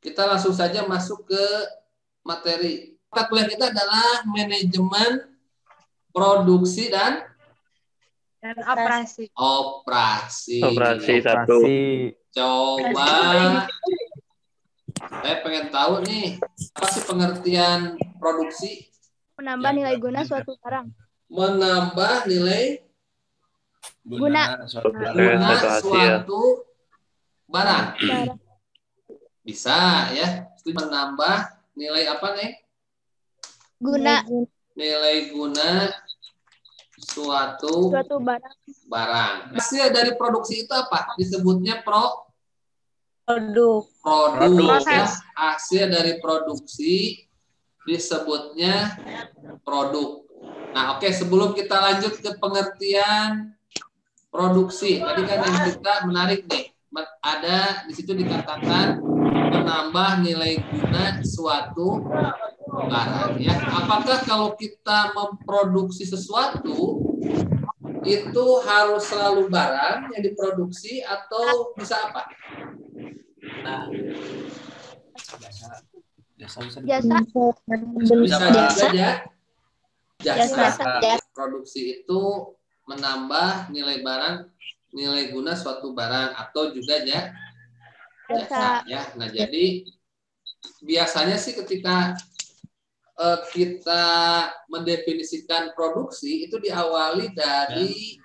Kita langsung saja masuk ke materi. Mata kuliah kita adalah manajemen produksi dan operasi. Operasi satu. Coba saya pengen tahu nih, apa sih pengertian produksi? Menambah nilai guna suatu barang. Menambah nilai Guna. Suatu hasil. suatu barang. Bisa ya. Itu menambah nilai apa nih? Guna Nilai guna suatu barang. Hasil dari produksi itu apa? Disebutnya produk. Ya. Hasil dari produksi disebutnya produk. Nah, oke, sebelum kita lanjut ke pengertian produksi, tadi kan yang kita menarik nih, ada di situ dikatakan menambah nilai guna suatu barang. Ya, apakah kalau kita memproduksi sesuatu itu harus selalu barang yang diproduksi atau bisa apa? Nah, Jasa. bisa juga ya. Jasa. Produksi itu menambah nilai barang, nilai guna suatu barang atau juga jasa ya. Nah, jadi biasanya sih ketika kita mendefinisikan produksi itu diawali dari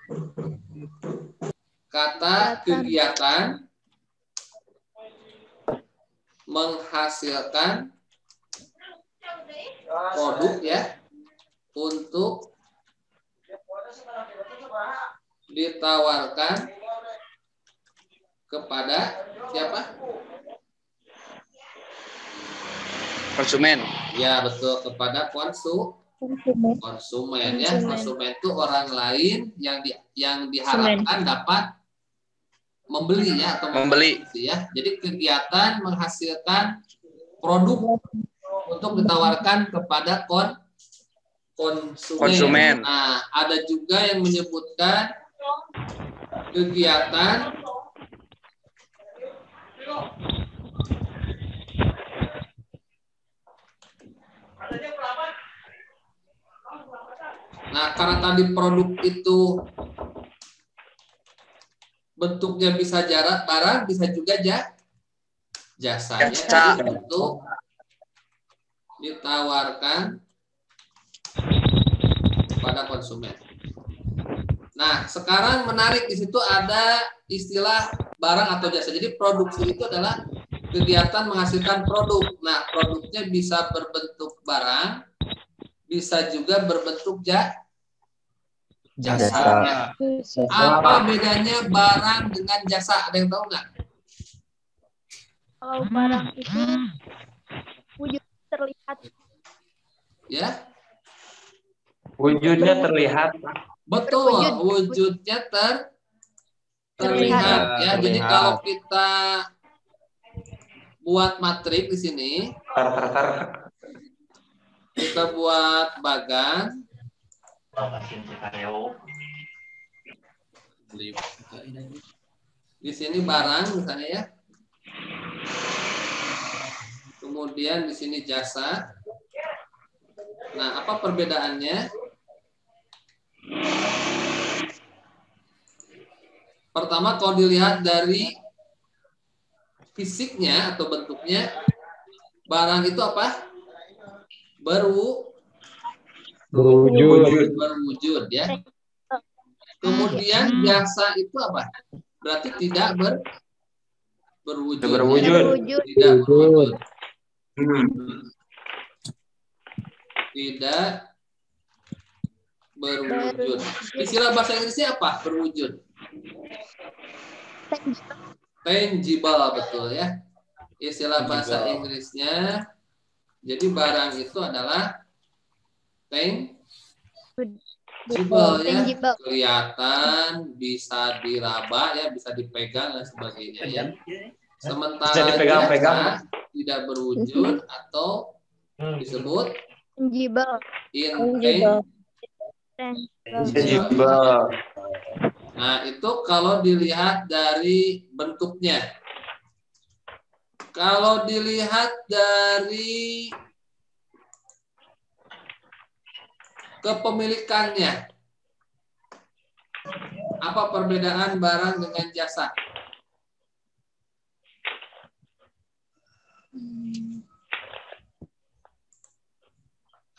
kata kegiatan menghasilkan produk ya untuk ditawarkan kepada siapa? Konsumen. Ya, betul, kepada konsumen ya. Konsumen itu orang lain yang diharapkan dapat membeli ya atau membeli ya. Jadi kegiatan menghasilkan produk untuk ditawarkan kepada konsumen. Nah, ada juga yang menyebutkan kegiatan Nah, karena tadi produk itu bentuknya bisa barang, bisa juga jasa. Ya. Jadi untuk ditawarkan kepada konsumen. Nah, sekarang menarik di situ ada istilah barang atau jasa. Jadi produksi itu adalah kegiatan menghasilkan produk. Nah, produknya bisa berbentuk barang, bisa juga berbentuk jasa. Apa bedanya barang dengan jasa? Ada yang tahu nggak? Kalau barang itu wujud terlihat. Ya. Wujudnya terlihat. Betul, wujudnya terlihat. Ya, jadi kalau kita buat matrik di sini, kita buat bagan. Di sini barang misalnya ya. Kemudian di sini jasa. Nah, apa perbedaannya? Pertama, kalau dilihat dari fisiknya atau bentuknya, barang itu apa? Berwujud ya. Kemudian jasa itu apa? Berarti tidak berwujud. Tidak berwujud. Tidak berwujud. Istilah bahasa Inggrisnya apa? Berwujud. Tangible, betul ya. Istilah bahasa Inggrisnya. Jadi barang itu adalah tangible ya. Kelihatan, bisa diraba ya, bisa dipegang dan sebagainya ya. Sementara jasa tidak berwujud atau disebut intangible. Nah, itu kalau dilihat dari bentuknya. Kalau dilihat dari kepemilikannya, apa perbedaan barang dengan jasa?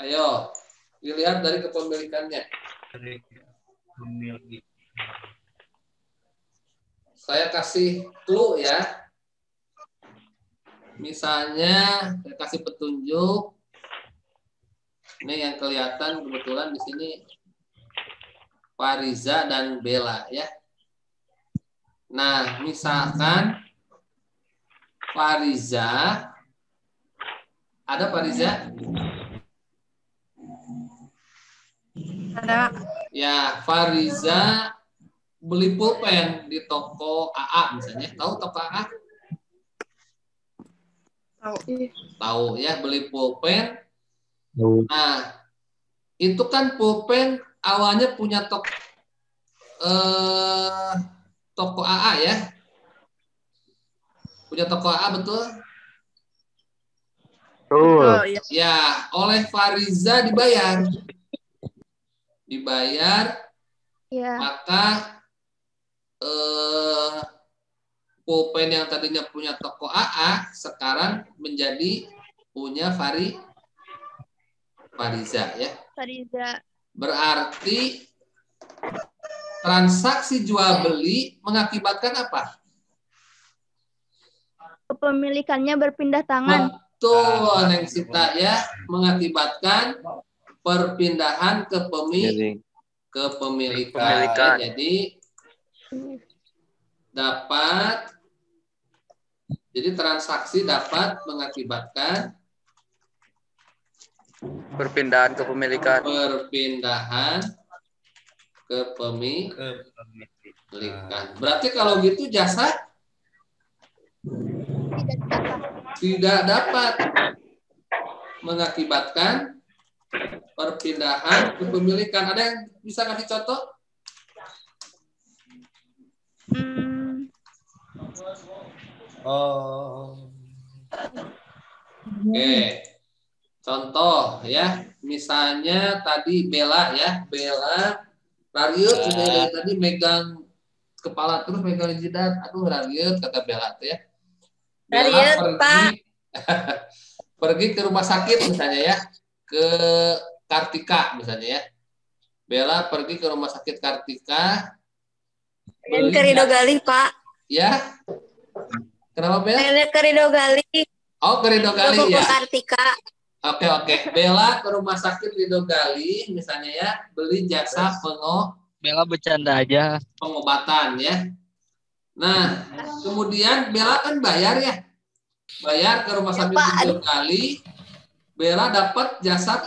Ayo, dilihat dari kepemilikannya. Saya kasih clue ya. Misalnya, saya kasih petunjuk. Ini yang kelihatan kebetulan di sini Fariza dan Bella ya. Nah, misalkan Fariza, ada Fariza? Ada. Ya, Fariza beli pulpen di toko AA misalnya. Tahu toko AA? Tahu. Tahu ya, beli pulpen. Nah, itu kan pulpen awalnya punya toko AA ya. Punya toko AA betul? Oh, iya. Ya, oleh Fariza dibayar. Iya. Maka pulpen yang tadinya punya toko AA sekarang menjadi punya Fariza ya. Fariza. Berarti transaksi jual beli mengakibatkan apa? Kepemilikannya berpindah tangan. Betul, Neng Sita ya, mengakibatkan perpindahan kepemilikan. Kepemilikan. Ya, jadi transaksi dapat mengakibatkan Perpindahan kepemilikan. Berarti kalau gitu jasa tidak dapat mengakibatkan perpindahan kepemilikan. Ada yang bisa kasih contoh? Oke. Contoh ya, misalnya tadi Bella ya, Bella Rariut tadi megang kepala terus megang jidat, aduh Rariut kata Bella tuh ya. Bella pergi ke rumah sakit misalnya ya, ke Kartika misalnya ya. Bella pergi ke rumah sakit Kartika. Dan ke Ridho Gali, Pak. Ya. Kenapa Bella? Ke Ridho Gali. Oh, ke Ridho Gali ya. Ke Kartika. Oke. Bella ke rumah sakit Ridho Gali misalnya ya, beli jasa Bella bercanda aja. Pengobatan ya. Nah, kemudian Bella kan bayar ya. Bayar ke rumah sakit Ridho Gali. Bella dapat jasa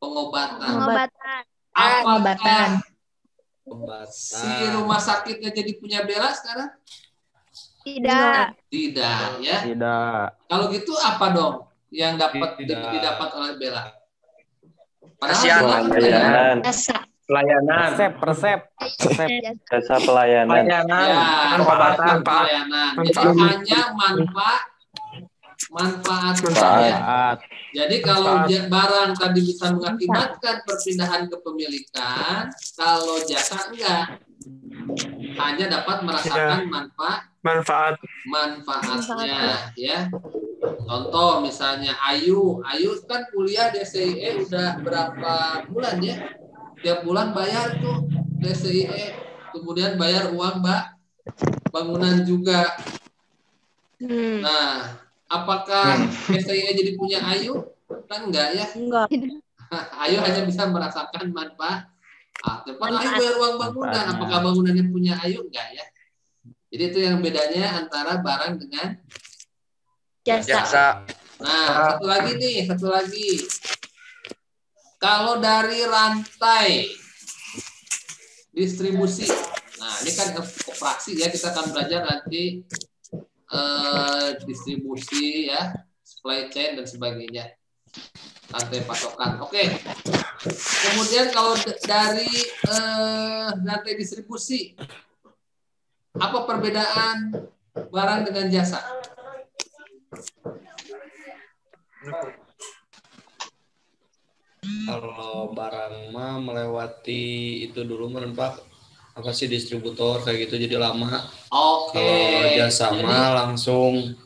pengobatan. Apakah si rumah sakitnya jadi punya Bella sekarang? Tidak ya. Tidak. Kalau gitu apa dong yang didapat oleh Bella? Pelayanan. Resep. Jasa pelayanan. Pelayanan. Jadi hanya manfaat. Jadi kalau barang tadi bisa mengakibatkan perpindahan kepemilikan, kalau jasa enggak, hanya dapat merasakan manfaatnya ya. Contoh misalnya Ayu kan kuliah di SIE udah berapa bulan ya? Tiap bulan bayar tuh SIE, kemudian bayar uang bangunan juga. Nah, apakah SIE jadi punya Ayu? Kan enggak ya? Enggak. Ayu hanya bisa merasakan manfaat. Depan Ayu bayar uang bangunan. Apakah bangunannya punya Ayu? Enggak ya? Jadi itu yang bedanya antara barang dengan Jasa. Nah, satu lagi. Kalau dari rantai distribusi. Nah, ini kan operasi ya, kita akan belajar nanti distribusi ya, supply chain dan sebagainya. Rantai pasokan. Oke. Kemudian kalau dari rantai distribusi, apa perbedaan barang dengan jasa? Kalau barang mah melewati itu dulu menurut Pak, apa sih distributor kayak gitu jadi lama. Oke. Kalau jasa Jadi, mah langsung.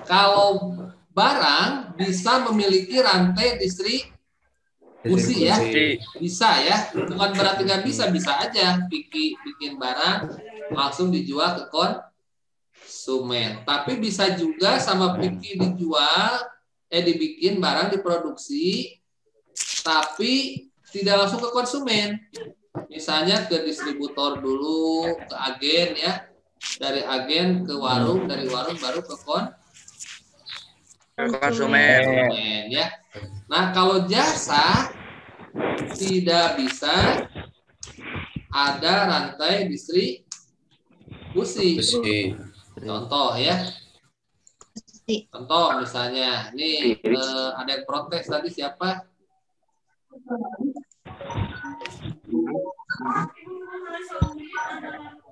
kalau barang bisa memiliki rantai distribusi ya, bisa ya. Bukan berarti nggak bisa, bisa aja bikin barang langsung dijual ke konsumen. Tapi bisa juga sama dibikin barang diproduksi, tapi tidak langsung ke konsumen. Misalnya ke distributor dulu, ke agen ya, dari agen ke warung, dari warung baru ke konsumen ya. Nah, kalau jasa tidak bisa ada rantai distribusi. Contoh ya. Contoh misalnya, nih ada yang protes tadi siapa?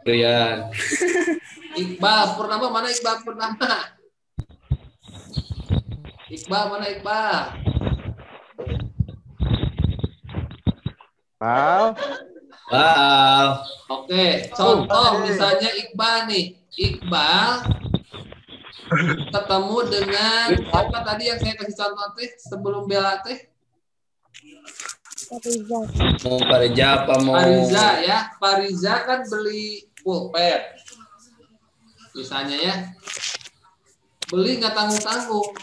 Rian. Iqbal Purnama, mana Iqbal Purnama? Iqbal mana Iqbal? Wow. Oke, contoh misalnya Iqbal nih. Iqbal ketemu dengan siapa tadi yang saya kasih contoh teh sebelum Bella teh? Mau Pariza apa mau? Pariza ya. Pariza kan beli pulpen. Misalnya ya. Beli nggak tanggung-tanggung.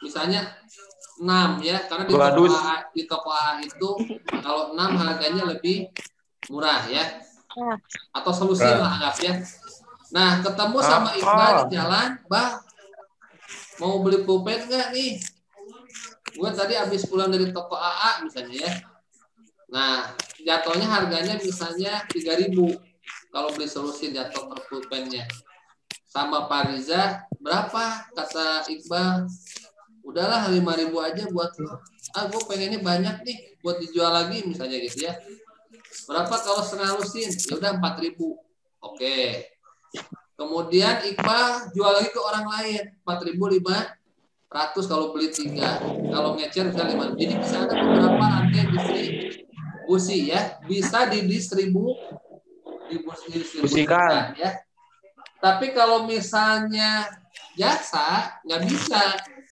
Misalnya 6 ya, karena di toko AA itu kalau 6 harganya lebih murah ya. Atau solusi lah anggap ya. Nah, ketemu sama Iqbal di jalan, Bah, mau beli pulpen nggak nih? Gue tadi habis pulang dari toko AA misalnya ya. Nah, jatuhnya harganya misalnya 3.000. Kalau beli solusi jatuh per pulpennya. Sama Pariza, berapa? Kata Iqbal, udahlah 5.000 aja buat gue pengennya banyak nih buat dijual lagi misalnya gitu ya. Berapa kalau setengah lusin? Ya udah 4.000. Oke. Kemudian Iqbal jual lagi ke orang lain 4.500 kalau beli 3. Kalau ngecer bisa 5. Jadi bisa ada beberapa rantai distribusi ya, bisa didistribusikan ya. Tapi kalau misalnya jasa nggak bisa.